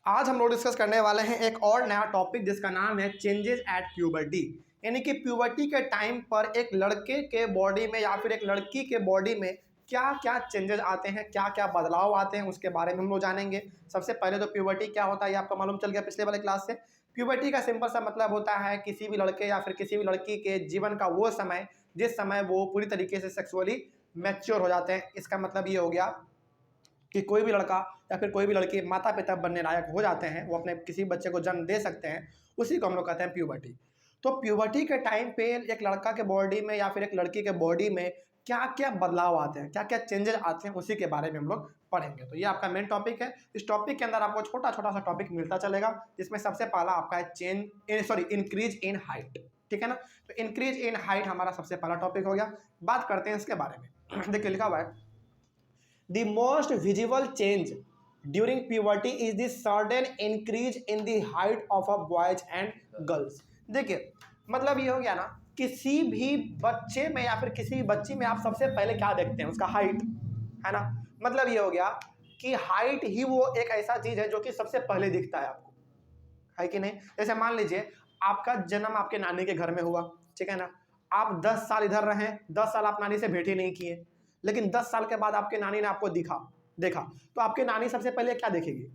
आज हम लोग डिस्कस करने वाले हैं एक और नया टॉपिक जिसका नाम है चेंजेस एट प्यूबर्टी। यानी कि प्यूबर्टी के टाइम पर एक लड़के के बॉडी में या फिर एक लड़की के बॉडी में क्या क्या चेंजेस आते हैं, क्या क्या बदलाव आते हैं, उसके बारे में हम लोग जानेंगे। सबसे पहले तो प्यूबर्टी क्या होता है ये आपको मालूम चल गया पिछले वाले क्लास से। प्यूबर्टी का सिंपल सा मतलब होता है किसी भी लड़के या फिर किसी भी लड़की के जीवन का वो समय जिस समय वो पूरी तरीके से सेक्सुअली मैच्योर हो जाते हैं। इसका मतलब ये हो गया कि कोई भी लड़का या फिर कोई भी लड़की माता पिता बनने लायक हो जाते हैं, वो अपने किसी बच्चे को जन्म दे सकते हैं, उसी को हम लोग कहते हैं प्यूबर्टी। तो प्यूबर्टी के टाइम पे एक लड़का के बॉडी में या फिर एक लड़की के बॉडी में क्या क्या बदलाव आते हैं, क्या क्या चेंजेस आते हैं, उसी के बारे में हम लोग पढ़ेंगे। तो ये आपका मेन टॉपिक है। इस टॉपिक के अंदर आपको छोटा छोटा सा टॉपिक मिलता चलेगा, जिसमें सबसे पहला आपका है इंक्रीज इन हाइट। ठीक है ना। तो इंक्रीज इन हाइट हमारा सबसे पहला टॉपिक हो गया। बात करते हैं इसके बारे में। देखिए लिखा हुआ है The most visible change during puberty is the sudden increase in the height of a boys and girls। देखिए मतलब ये हो गया ना, किसी भी बच्चे में या फिर किसी भी बच्ची में आप सबसे पहले क्या देखते हैं, उसका हाइट, है ना। मतलब ये हो गया कि हाइट ही वो एक ऐसा चीज है जो कि सबसे पहले दिखता है आपको, है कि नहीं। जैसे मान लीजिए आपका जन्म आपके नानी के घर में हुआ, ठीक है ना। आप 10 साल इधर रहे, 10 साल आप नानी से भेंट ही नहीं किए, लेकिन 10 साल के बाद आपके नानी ने आपको देखा तो आपके नानी सबसे पहले क्या देखेगी,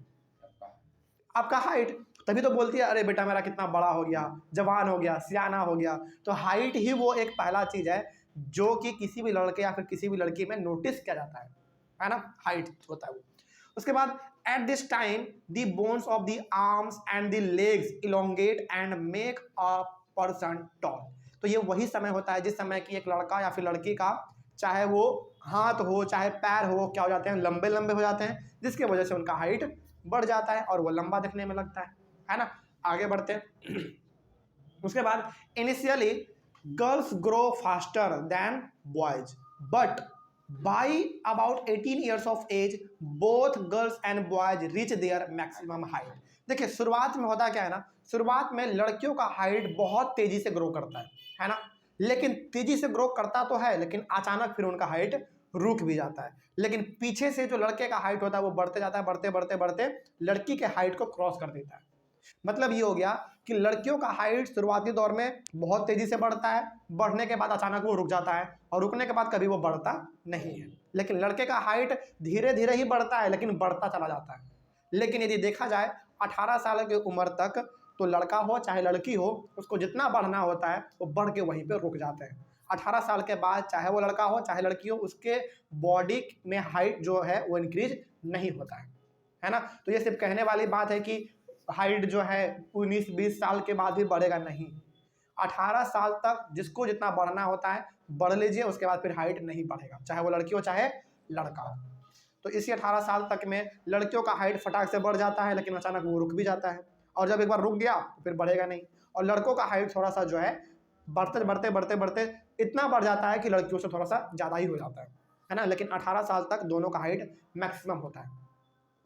आपका हाइट। तभी तो बोलती है अरे बेटा मेरा कितना बड़ा हो गया, जवान हो गया, सियाना हो गया। तो हाइट ही वो एक पहला चीज है जो कि किसी भी लड़के या फिर किसी भी लड़की में नोटिस किया जाता है ना। हाइट होता है वो। उसके बाद at this time the bones of the arms and the legs elongate and make a person tall. तो ये वही समय होता है जिस समय कि एक लड़का या फिर लड़की का चाहे वो हाथ हो चाहे पैर हो, क्या हो जाते हैं, लंबे लंबे हो जाते हैं, जिसकी वजह से उनका हाइट बढ़ जाता है और वो लंबा दिखने में लगता है ना। आगे बढ़ते हैं। उसके बाद initially girls grow faster than boys but by about 18 years of age both girls and boys reach their maximum height. देखिए शुरुआत में होता क्या है ना, शुरुआत में लड़कियों का हाइट बहुत तेजी से ग्रो करता है ना। लेकिन तेजी से ग्रो करता तो है, लेकिन अचानक फिर उनका हाइट रुक भी जाता है। लेकिन पीछे से जो लड़के का हाइट होता है वो बढ़ते जाता है, बढ़ते बढ़ते बढ़ते लड़की के हाइट को क्रॉस कर देता है। मतलब ये हो गया कि लड़कियों का हाइट शुरुआती दौर में बहुत तेजी से बढ़ता है, बढ़ने के बाद अचानक वो रुक जाता है और रुकने के बाद कभी वो बढ़ता नहीं है। लेकिन लड़के का हाइट धीरे धीरे ही बढ़ता है, लेकिन बढ़ता चला जाता है। लेकिन यदि देखा जाए 18 साल की उम्र तक, तो लड़का हो चाहे लड़की हो, उसको जितना बढ़ना होता है वो बढ़ के वहीं पे रुक जाते हैं। 18 साल के बाद चाहे वो लड़का हो चाहे लड़की हो, उसके बॉडी में हाइट जो है वो इंक्रीज नहीं होता है ना। तो ये सिर्फ कहने वाली बात है कि हाइट जो है 19-20 साल के बाद भी बढ़ेगा, नहीं। 18 साल तक जिसको जितना बढ़ना होता है बढ़ लीजिए, उसके बाद फिर हाइट नहीं बढ़ेगा, चाहे वो लड़की हो चाहे लड़का हो। तो इसी 18 साल तक में लड़कियों का हाइट फटाक से बढ़ जाता है, लेकिन अचानक वो रुक भी जाता है, और जब एक बार रुक गया तो फिर बढ़ेगा नहीं। और लड़कों का हाइट थोड़ा सा जो है बढ़ते बढ़ते बढ़ते बढ़ते इतना बढ़ जाता है कि लड़कियों से थोड़ा सा ज़्यादा ही हो जाता है ना। लेकिन 18 साल तक दोनों का हाइट मैक्सिमम होता है।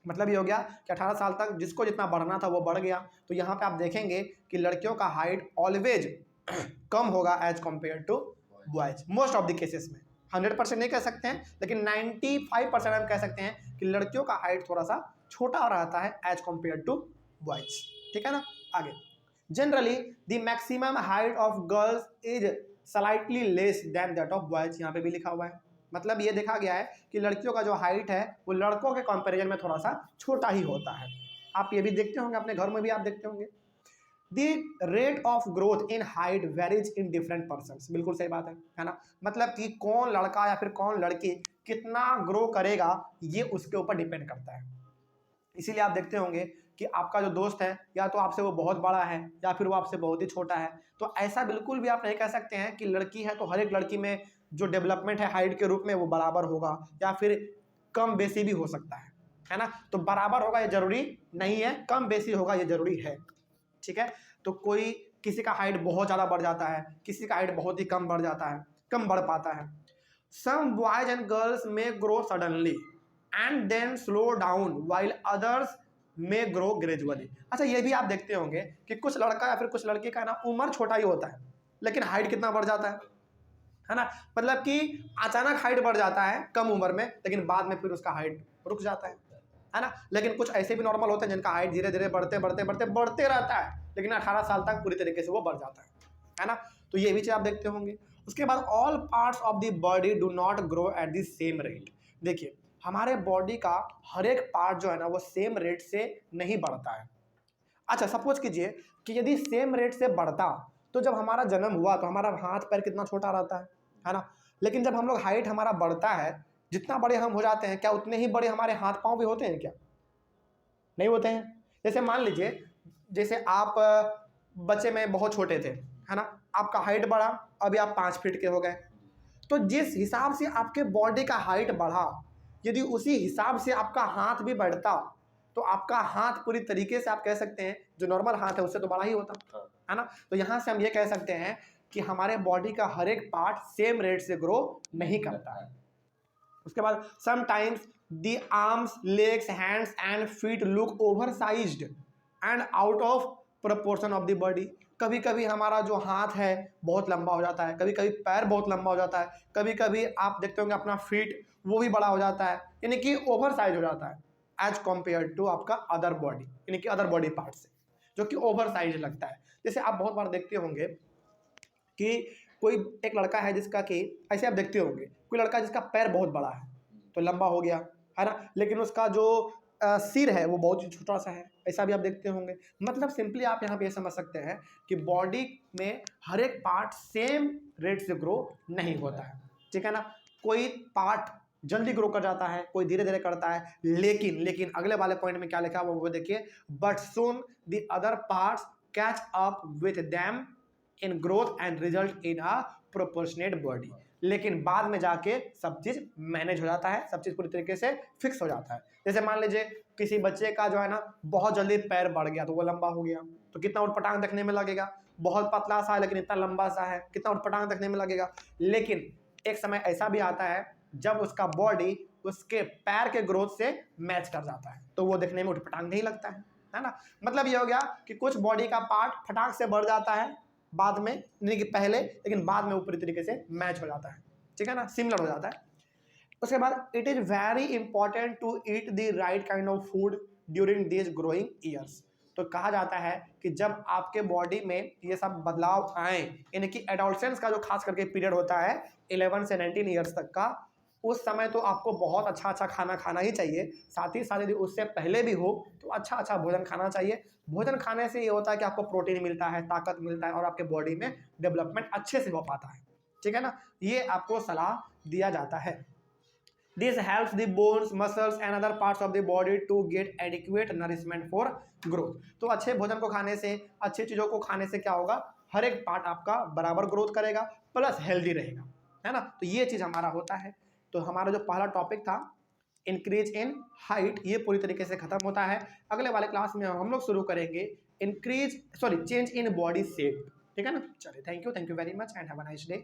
मतलब ये हो गया कि 18 साल तक जिसको जितना बढ़ना था वो बढ़ गया। तो यहाँ पे आप देखेंगे कि लड़कियों का हाइट ऑलवेज कम होगा as compared to boys, most of the cases में। 100% नहीं कह सकते हैं, लेकिन 95% हम कह सकते हैं कि लड़कियों का हाइट थोड़ा सा छोटा रहता है एज कम्पेयर टू बॉयज। ठीक है ना। आगे generally the maximum height of girls is slightly less than that of boys. यहाँ पे भी लिखा हुआ है। मतलब ये देखा गया है कि लड़कियों का जो हाइट है वो लड़कों के कंपैरिजन में थोड़ा सा छोटा ही होता है। आप ये भी देखते होंगे, अपने घर में भी आप देखते होंगे। The rate of growth in height varies in different persons. बिल्कुल सही बात है ना। मतलब कि कौन लड़का या फिर कौन लड़की कितना ग्रो करेगा ये उसके ऊपर डिपेंड करता है। इसीलिए आप देखते होंगे कि आपका जो दोस्त है या तो आपसे वो बहुत बड़ा है या फिर वो आपसे बहुत ही छोटा है। तो ऐसा बिल्कुल भी आप नहीं कह सकते हैं कि लड़की है तो हर एक लड़की में जो डेवलपमेंट है हाइट के रूप में वो बराबर होगा, या फिर कम बेसी भी हो सकता है ना। तो बराबर होगा ये जरूरी नहीं है, कम बेसी होगा ये जरूरी है। ठीक है। तो कोई किसी का हाइट बहुत ज़्यादा बढ़ जाता है, किसी का हाइट बहुत ही कम बढ़ जाता है, कम बढ़ पाता है। सम बॉयज एंड गर्ल्स में grow suddenly and then slow down while others में ग्रो ग्रेजुअली। अच्छा ये भी आप देखते होंगे कि कुछ लड़का या फिर कुछ लड़की का ना उम्र छोटा ही होता है, लेकिन हाइट कितना बढ़ जाता है ना। मतलब कि अचानक हाइट बढ़ जाता है कम उम्र में, लेकिन बाद में फिर उसका हाइट रुक जाता है। है ना। लेकिन कुछ ऐसे भी नॉर्मल होते हैं जिनका हाइट धीरे धीरे बढ़ते रहता है, लेकिन 18 साल तक पूरी तरीके से वो बढ़ जाता है ना। तो ये भी चीज़ आप देखते होंगे। उसके बाद all parts of the body do not grow at the same rate. देखिए हमारे बॉडी का हर एक पार्ट जो है ना वो सेम रेट से नहीं बढ़ता है। अच्छा सपोज कीजिए कि यदि सेम रेट से बढ़ता तो जब हमारा जन्म हुआ तो हमारा हाथ पैर कितना छोटा रहता है ना। लेकिन जब हम लोग हाइट हमारा बढ़ता है, जितना बड़े हम हो जाते हैं, क्या उतने ही बड़े हमारे हाथ पांव भी होते हैं क्या? नहीं होते हैं। जैसे मान लीजिए जैसे आप बच्चे में बहुत छोटे थे, है ना, आपका हाइट बढ़ा, अभी आप 5 फीट के हो गए, तो जिस हिसाब से आपके बॉडी का हाइट बढ़ा, यदि उसी हिसाब से आपका हाथ भी बढ़ता तो आपका हाथ पूरी तरीके से आप कह सकते हैं जो नॉर्मल हाथ है उससे तो बड़ा ही होता है ना। तो यहाँ से हम ये कह सकते हैं कि हमारे बॉडी का हर एक पार्ट सेम रेट से ग्रो नहीं करता है। उसके बाद sometimes the arms, legs, hands and feet look oversized and out of proportion of the body. कभी कभी हमारा जो हाथ है बहुत लंबा हो जाता है, कभी कभी पैर बहुत लंबा हो जाता है, कभी कभी आप देखते होंगे अपना फीट वो भी बड़ा हो जाता है, यानी कि ओवर साइज हो जाता है एज कम्पेयर टू आपका अदर बॉडी, यानी कि अदर बॉडी पार्ट से जो कि ओवर साइज लगता है। जैसे आप बहुत बार देखते होंगे कि कोई एक लड़का है जिसका कि ऐसे आप देखते होंगे कोई लड़का जिसका पैर बहुत बड़ा है तो लंबा हो गया, है ना, लेकिन उसका जो सिर है वो बहुत ही छोटा सा है, ऐसा भी आप देखते होंगे। मतलब सिंपली आप यहाँ पे ये समझ सकते हैं कि बॉडी में हर एक पार्ट सेम रेट से ग्रो नहीं होता है, ठीक है ना। कोई पार्ट जल्दी ग्रो कर जाता है, कोई धीरे धीरे करता है, लेकिन अगले वाले पॉइंट में क्या लिखा है वो देखिए, but soon the other parts catch up with them in growth and result in a proportionate body. लेकिन बाद में जाके सब चीज मैनेज हो जाता है, सब चीज पूरी तरीके से फिक्स हो जाता है। जैसे मान लीजिए किसी बच्चे का जो है ना बहुत जल्दी पैर बढ़ गया तो वो लंबा हो गया, तो कितना उटपटांग देखने में लगेगा, बहुत पतला सा है लेकिन इतना लंबा सा है, कितना उटपटांग देखने में लगेगा। लेकिन एक समय ऐसा भी आता है जब उसका बॉडी उसके पैर के ग्रोथ से मैच कर जाता है तो वो देखने में उटपटांग नहीं लगता है ना। मतलब ये हो गया कि कुछ बॉडी का पार्ट फटाक से बढ़ जाता है बाद में, नहीं कि पहले, लेकिन बाद में वो पूरी तरीके से मैच हो जाता है, ठीक है ना, सिमिलर हो जाता है। उसके बाद it is very important to eat the right kind of food during this growing years. तो कहा जाता है कि जब आपके बॉडी में ये सब बदलाव आए, यानी कि एडोलसेंस का जो खास करके पीरियड होता है 11 से 19 ईयर्स तक का, उस समय तो आपको बहुत अच्छा अच्छा खाना खाना ही चाहिए। साथ ही साथ यदि उससे पहले भी हो तो अच्छा अच्छा भोजन खाना चाहिए। भोजन खाने से ये होता है कि आपको प्रोटीन मिलता है, ताकत मिलता है और आपके बॉडी में डेवलपमेंट अच्छे से हो पाता है, ठीक है ना। ये आपको सलाह दिया जाता है। This helps the bones, muscles and other parts of the body to get adequate nourishment for growth. तो अच्छे भोजन को खाने से, अच्छी चीज़ों को खाने से क्या होगा, हर एक पार्ट आपका बराबर ग्रोथ करेगा प्लस हेल्दी रहेगा, है ना। तो ये चीज़ हमारा होता है। तो हमारा जो पहला टॉपिक था इंक्रीज इन हाइट, ये पूरी तरीके से खत्म होता है। अगले वाले क्लास में हम लोग शुरू करेंगे चेंज इन बॉडी शेप, ठीक है ना। चलिए thank you very much and have a nice day.